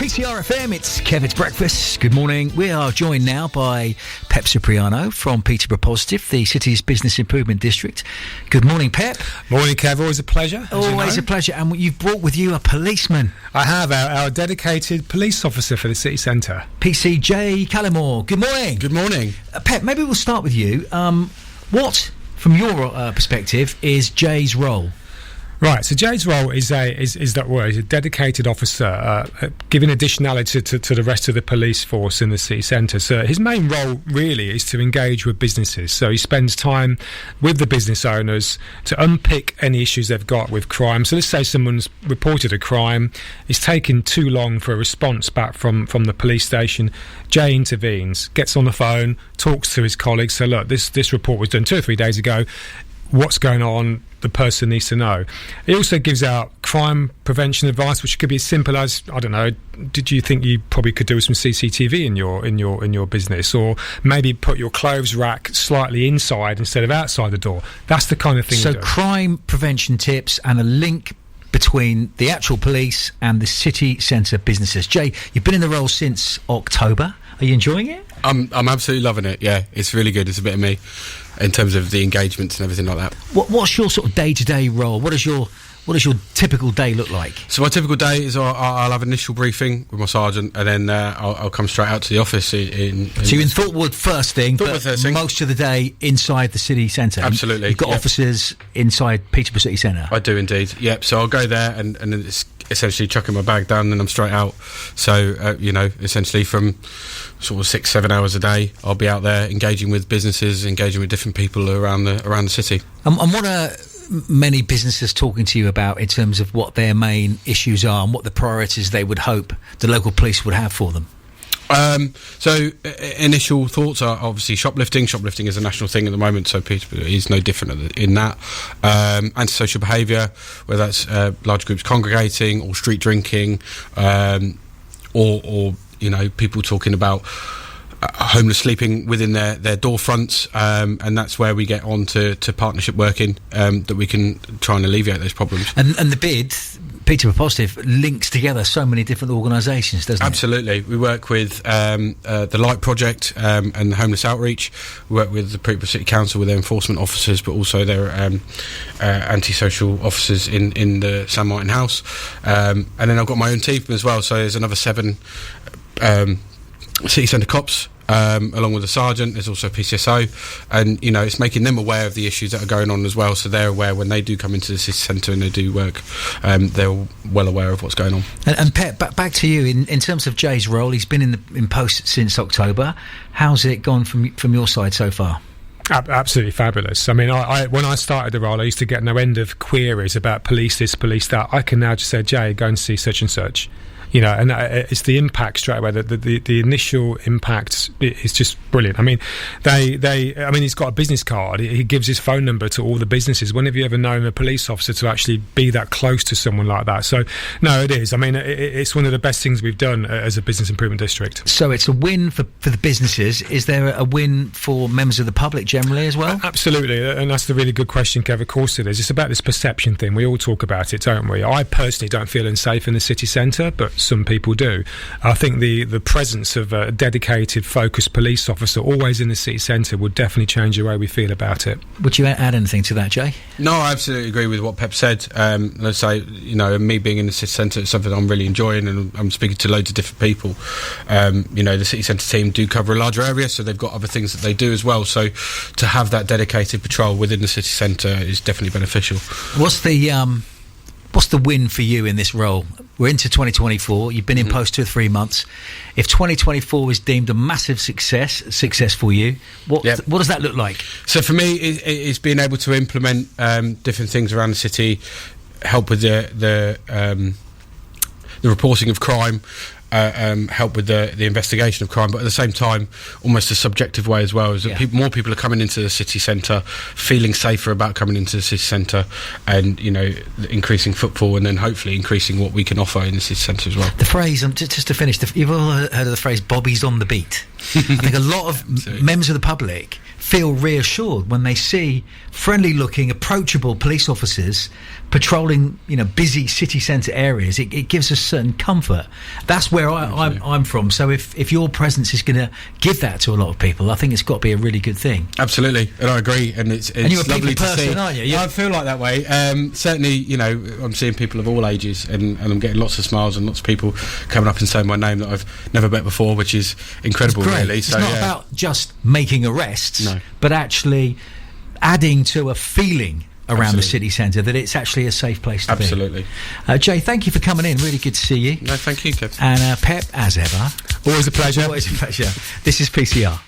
PCRFM, it's Kev, it's breakfast. Good morning. We are joined now by Pep Cipriano from Peterborough Positive, the city's business improvement district. Good morning, Pep. Morning, Kev. Always a pleasure. Always a pleasure. And you've brought with you a policeman. I have our dedicated police officer for the city centre. PC Jay Cullimore. Good morning. Good morning. Pep, maybe we'll start with you. What, from your perspective, is Jay's role? Right, so Jay's role is a dedicated officer, giving additionality to the rest of the police force in the city centre. So his main role really is to engage with businesses. So he spends time with the business owners to unpick any issues they've got with crime. So let's say someone's reported a crime, it's taken too long for a response back from the police station. Jay intervenes, gets on the phone, talks to his colleagues. So look, this report was done 2 or 3 days ago. What's going on? The person needs to know. He also gives out crime prevention advice, which could be as simple as, I don't know, did you think you probably could do with some CCTV in your business, or maybe put your clothes rack slightly inside instead of outside the door? That's the kind of thing. So crime prevention tips and a link between the actual police and the city centre businesses. Jay, you've been in the role since October. Are you enjoying it? I'm absolutely loving it. Yeah, it's really good. It's a bit of me in terms of the engagements and everything like that. What's your sort of day-to-day role? What does your typical day look like? So my typical day is I'll have an initial briefing with my sergeant, and then I'll come straight out to the office. So you're in Thoughtwood first thing, but most of the day inside the city centre. Absolutely. You've got offices inside Peterborough City Centre. I do indeed. Yep. So I'll go there and then it's essentially chucking my bag down and I'm straight out. So essentially from sort of 6-7 hours a day, I'll be out there engaging with businesses, engaging with different people around the city. And what are many businesses talking to you about in terms of what their main issues are and what the priorities they would hope the local police would have for them? So initial thoughts are obviously shoplifting. Shoplifting is a national thing at the moment, so Peterborough is no different in that. Antisocial behaviour, whether that's large groups congregating or street drinking, or people talking about homeless sleeping within their door fronts, and that's where we get on to partnership working, that we can try and alleviate those problems. And the bid, Peterborough Positive, links together so many different organisations, doesn't it? Absolutely. We work with the Light Project and the Homeless Outreach. We work with the Peterborough City Council with their enforcement officers, but also their antisocial officers in the San Martin House. And then I've got my own team as well, so there's another 7 city centre cops, along with the sergeant. There's also PCSO, and it's making them aware of the issues that are going on as well, so they're aware when they do come into the city centre and they do work, they're well aware of what's going on. And Pep, back to you in terms of Jay's role. He's been in post since October. How's it gone from your side so far? Absolutely fabulous. I mean, I when I started the role, I used to get no end of queries about police this, police that. I can now just say, Jay, go and see such and such. And it's the impact straight away. The initial impact is just brilliant. I mean, he's got a business card. He gives his phone number to all the businesses. When have you ever known a police officer to actually be that close to someone like that? So, no, it is. I mean, it's one of the best things we've done as a business improvement district. So it's a win for the businesses. Is there a win for members of the public generally as well? Absolutely, and that's the really good question, Kev. Of course it is. It's about this perception thing. We all talk about it, don't we? I personally don't feel unsafe in the city centre, but some people do. I think the presence of a dedicated, focused police officer always in the city centre would definitely change the way we feel about it. Would you add anything to that, Jay? No, I absolutely agree with what Pep said. Let's say, me being in the city centre is something I'm really enjoying, and I'm speaking to loads of different people. The city centre team do cover a larger area, so they've got other things that they do as well. So to have that dedicated patrol within the city centre is definitely beneficial. What's the win for you in this role? We're into 2024. You've been in post 2 or 3 months. If 2024 is deemed a massive success for you, what does that look like? So for me, it's being able to implement different things around the city, help with the reporting of crime, help with the investigation of crime, but at the same time almost a subjective way as well, is that more people are coming into the city centre feeling safer about coming into the city centre, and increasing footfall, and then hopefully increasing what we can offer in the city centre as well. The phrase, just to finish, you've all heard of the phrase Bobby's on the beat. I think a lot of members of the public feel reassured when they see friendly looking, approachable police officers patrolling busy city centre areas. It gives us certain comfort. That's where where I'm from. So if your presence is going to give that to a lot of people, I think it's got to be a really good thing. Absolutely, and I agree. And it's you're a lovely people person, to see. aren't you? I feel like that way. Certainly, you know, I'm seeing people of all ages, and I'm getting lots of smiles and lots of people coming up and saying my name that I've never met before, which is incredible. Really, it's not about just making arrests, but actually adding to a feeling around the city centre that it's actually a safe place to be. Jay, thank you for coming in. Really good to see you. No, thank you, Kev. And Pep, as ever, always a pleasure. Always a pleasure. This is PCR.